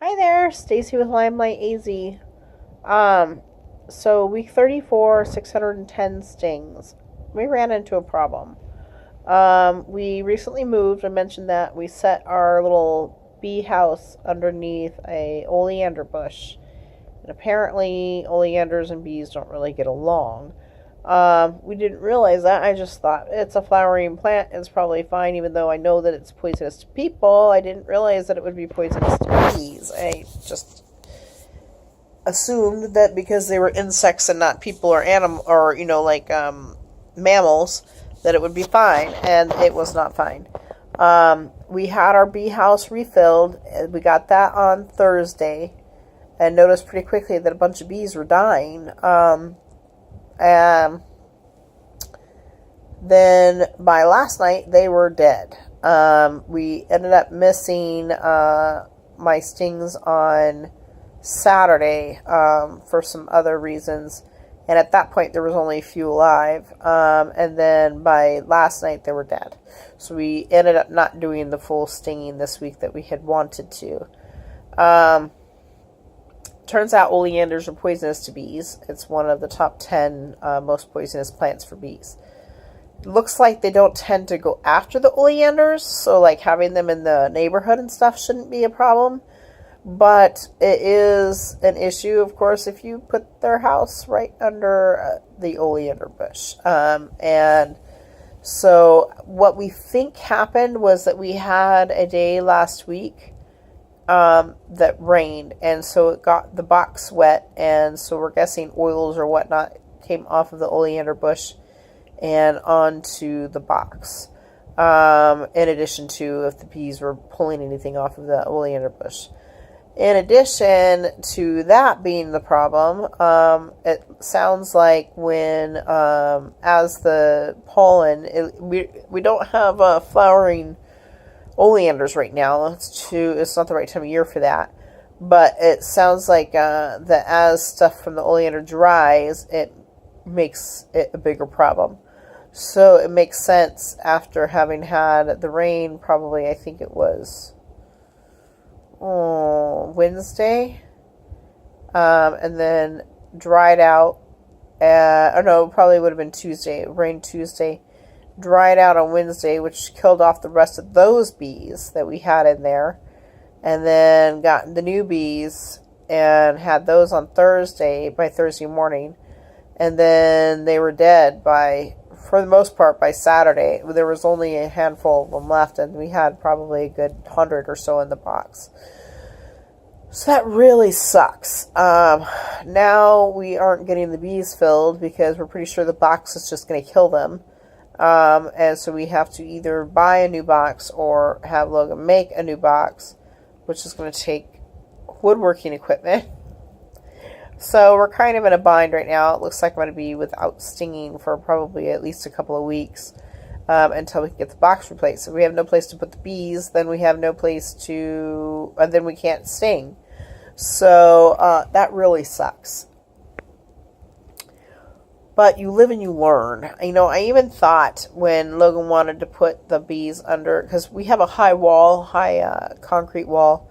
Hi there, Stacy with Limelight AZ. Um, so week 34, 610 stings. We ran into a problem. We recently moved. I mentioned that we set our little bee house underneath a oleander bush. And apparently, oleanders and bees don't really get along. We didn't realize that. I just thought it's a flowering plant. It's probably fine, even though I know that it's poisonous to people. I didn't realize that it would be poisonous to bees. I just assumed that because they were insects and not people or animal or mammals, that it would be fine, and it was not fine. We had our bee house refilled. We got that on Thursday, and noticed pretty quickly that a bunch of bees were dying. And then by last night, they were dead. We ended up missing my stings on Saturday for some other reasons. And at that point, there was only a few alive. And then by last night, they were dead. So we ended up not doing the full stinging this week that we had wanted to. Turns out oleanders are poisonous to bees. It's one of the top 10 most poisonous plants for bees. It looks like they don't tend to go after the oleanders, so like having them in the neighborhood and stuff shouldn't be a problem. But it is an issue, of course, if you put their house right under the oleander bush. And so what we think happened was that we had a day last week that rained, and so it got the box wet, and so we're guessing oils or whatnot came off of the oleander bush and onto the box. In addition to if the bees were pulling anything off of the oleander bush. In addition to that being the problem, it sounds like when, as the pollen, we don't have flowering oleanders right now. It's not the right time of year for that. But it sounds like that as stuff from the oleander dries, it makes it a bigger problem. So it makes sense after having had the rain, probably I think it was Wednesday, and then dried out. Or no, it probably would have been Tuesday. It rained Tuesday, dried out on Wednesday, which killed off the rest of those bees that we had in there, and then got the new bees and had those on by Thursday morning, and then they were dead for the most part by Saturday. There was only a handful of them left, and we had probably a good 100 or so in the box. So that really sucks. Now we aren't getting the bees filled because we're pretty sure the box is just going to kill them. And so we have to either buy a new box or have Logan make a new box, which is going to take woodworking equipment. So we're kind of in a bind right now. It looks like I'm going to be without stinging for probably at least a couple of weeks until we can get the box replaced. If we have no place to put the bees, then we have no place to, and then we can't sting. So that really sucks. But you live and you learn. I even thought when Logan wanted to put the bees under, because we have a high concrete wall,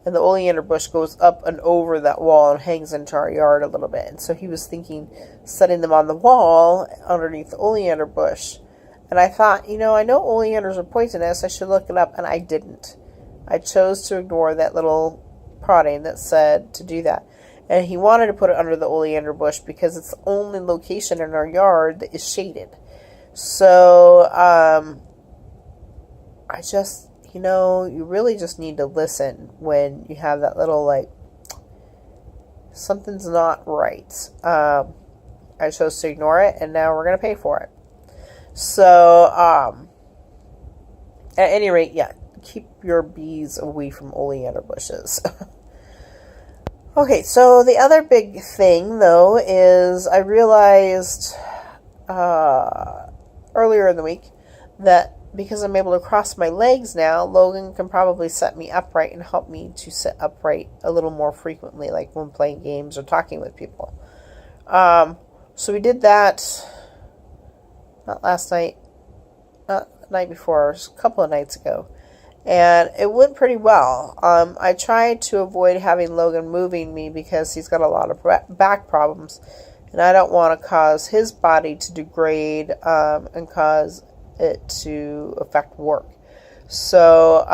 and the oleander bush goes up and over that wall and hangs into our yard a little bit. And so he was thinking setting them on the wall underneath the oleander bush. And I thought, I know oleanders are poisonous. I should look it up, and I didn't. I chose to ignore that little prodding that said to do that. And he wanted to put it under the oleander bush because it's the only location in our yard that is shaded. So, I just, you really just need to listen when you have that little, something's not right. I chose to ignore it, and now we're going to pay for it. So, at any rate, yeah, keep your bees away from oleander bushes. Okay, so the other big thing, though, is I realized earlier in the week that because I'm able to cross my legs now, Logan can probably set me upright and help me to sit upright a little more frequently, like when playing games or talking with people. So we did that, not last night, not the night before, a couple of nights ago. And it went pretty well. I tried to avoid having Logan moving me because he's got a lot of back problems, and I don't want to cause his body to degrade and cause it to affect work. So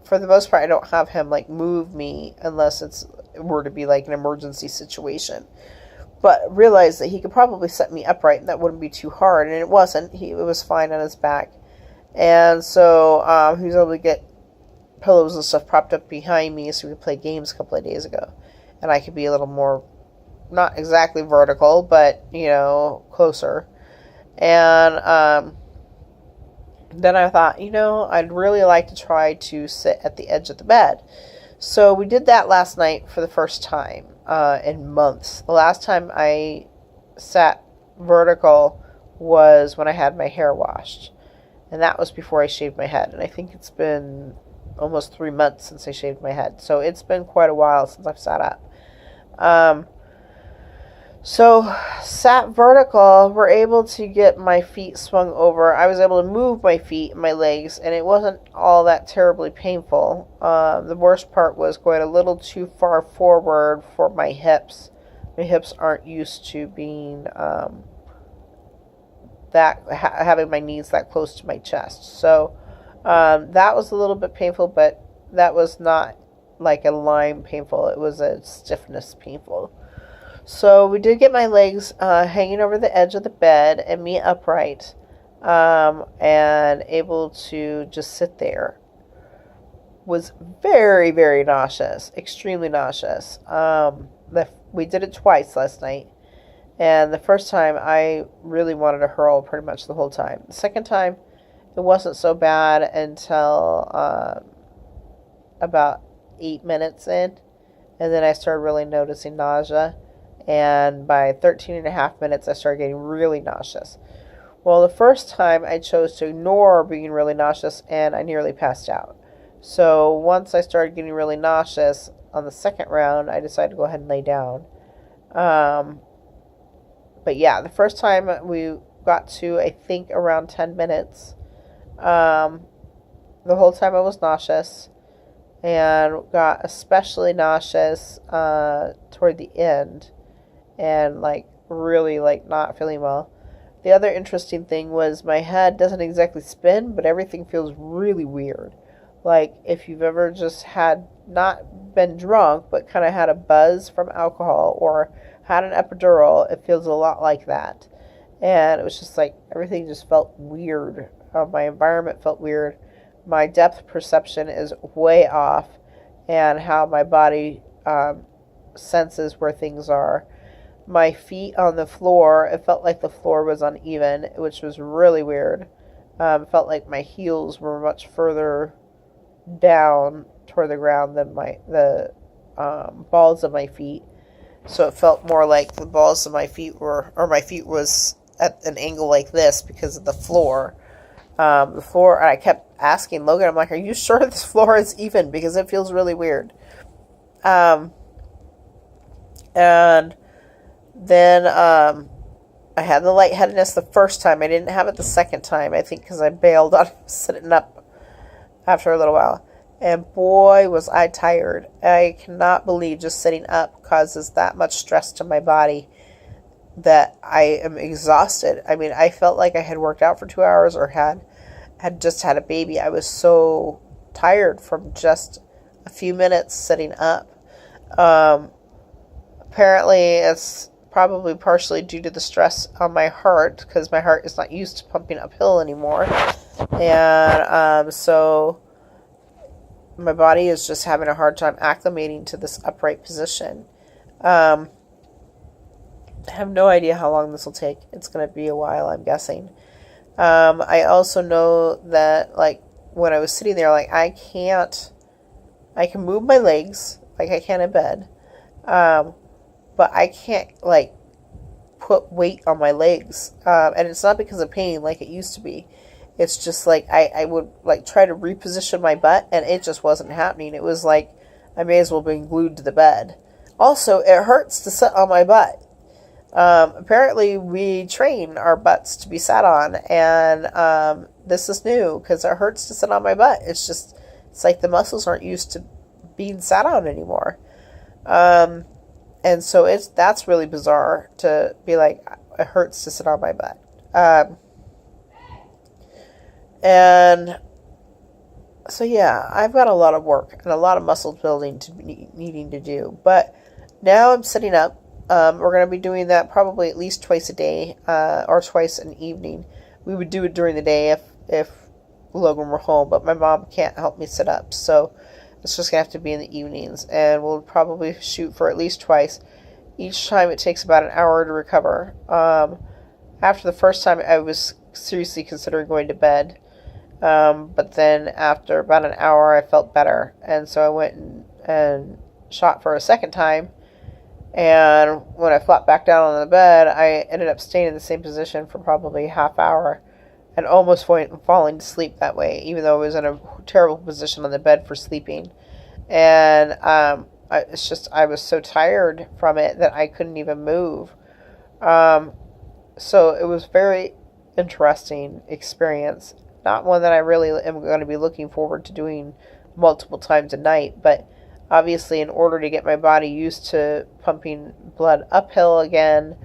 for the most part, I don't have him like move me unless it were to be like an emergency situation. But realized that he could probably set me upright, and that wouldn't be too hard. And it wasn't. It was fine on his back. And so he was able to get pillows and stuff propped up behind me so we could play games a couple of days ago. And I could be a little more, not exactly vertical, but, closer. And then I thought, I'd really like to try to sit at the edge of the bed. So we did that last night for the first time in months. The last time I sat vertical was when I had my hair washed. And that was before I shaved my head. And I think it's been almost 3 months since I shaved my head. So it's been quite a while since I've sat up. So sat vertical, we're able to get my feet swung over. I was able to move my feet and my legs, and it wasn't all that terribly painful. The worst part was going a little too far forward for my hips. My hips aren't used to being having my knees that close to my chest. So that was a little bit painful, but that was not like a Lyme painful. It was a stiffness painful. So we did get my legs hanging over the edge of the bed and me upright and able to just sit there. Was very, very nauseous, extremely nauseous. We did it twice last night. And the first time, I really wanted to hurl pretty much the whole time. The second time, it wasn't so bad until about 8 minutes in. And then I started really noticing nausea. And by 13 and a half minutes, I started getting really nauseous. Well, the first time, I chose to ignore being really nauseous, and I nearly passed out. So once I started getting really nauseous on the second round, I decided to go ahead and lay down. But yeah, the first time we got to, I think, around 10 minutes. The whole time I was nauseous and got especially nauseous toward the end and really not feeling well. The other interesting thing was my head doesn't exactly spin, but everything feels really weird. Like if you've ever just had not been drunk, but kind of had a buzz from alcohol or had an epidural, it feels a lot like that. And it was just like everything just felt weird. My environment felt weird. My depth perception is way off, and how my body senses where things are. My feet on the floor, it felt like the floor was uneven, which was really weird. It felt like my heels were much further down toward the ground than the balls of my feet. So it felt more like the balls of my feet my feet was at an angle like this because of the floor. The floor, I kept asking Logan, I'm like, are you sure this floor is even? Because it feels really weird. And then I had the lightheadedness the first time. I didn't have it the second time, I think, because I bailed on sitting up after a little while. And boy, was I tired. I cannot believe just sitting up causes that much stress to my body that I am exhausted. I mean, I felt like I had worked out for 2 hours or had just had a baby. I was so tired from just a few minutes sitting up. Apparently, it's probably partially due to the stress on my heart, because my heart is not used to pumping uphill anymore. And so my body is just having a hard time acclimating to this upright position. I have no idea how long this will take. It's going to be a while, I'm guessing. I also know that, when I was sitting there, I can move my legs, like I can in bed, but I can't, put weight on my legs, and it's not because of pain like it used to be. It's just I would try to reposition my butt, and it just wasn't happening. It was like I may as well be glued to the bed. Also, it hurts to sit on my butt. Apparently we train our butts to be sat on, and this is new because it hurts to sit on my butt. It's like the muscles aren't used to being sat on anymore. And so that's really bizarre to be like, it hurts to sit on my butt. And so yeah, I've got a lot of work and a lot of muscle building needing to do. But now I'm sitting up. We're going to be doing that probably at least twice a day, or twice an evening. We would do it during the day if Logan were home, but my mom can't help me sit up, so it's just going to have to be in the evenings, and we'll probably shoot for at least twice. Each time it takes about an hour to recover. After the first time, I was seriously considering going to bed, but then after about an hour, I felt better, and so I went and shot for a second time. And when I flopped back down on the bed, I ended up staying in the same position for probably a half hour and almost falling to sleep that way, even though I was in a terrible position on the bed for sleeping. And I was so tired from it that I couldn't even move. So it was very interesting experience. Not one that I really am going to be looking forward to doing multiple times a night, but obviously, in order to get my body used to pumping blood uphill again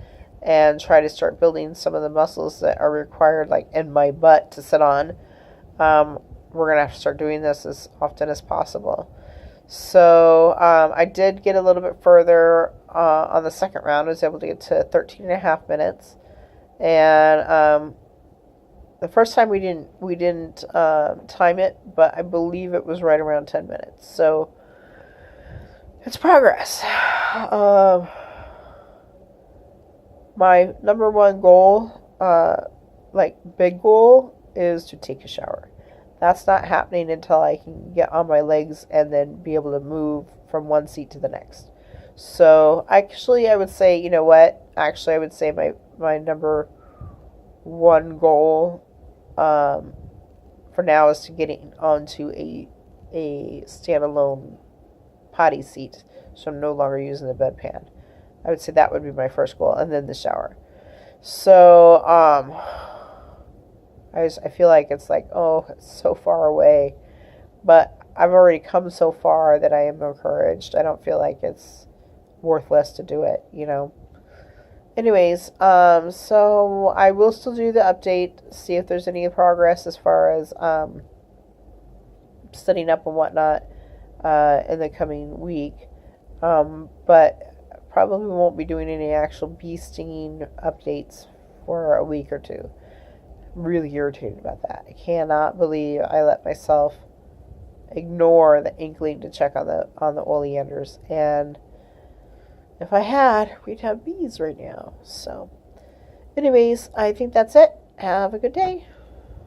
and try to start building some of the muscles that are required, like in my butt, to sit on, we're going to have to start doing this as often as possible. So I did get a little bit further on the second round. I was able to get to 13 and a half minutes. And the first time we didn't time it, but I believe it was right around 10 minutes. So it's progress. My number one goal, big goal, is to take a shower. That's not happening until I can get on my legs and then be able to move from one seat to the next. So actually, I would say, you know what? Actually, I would say my number one goal for now is to getting onto a standalone potty seat, so I'm no longer using the bedpan. I would say that would be my first goal, and then the shower. So I feel like it's so far away, but I've already come so far that I am encouraged. I don't feel like it's worthless to do it, Anyways, so I will still do the update, see if there's any progress as far as setting up and whatnot in the coming week, but probably won't be doing any actual bee stinging updates for a week or two. I'm really irritated about that. I cannot believe I let myself ignore the inkling to check on the oleanders, and if I had, we'd have bees right now. So anyways, I think that's it. Have a good day.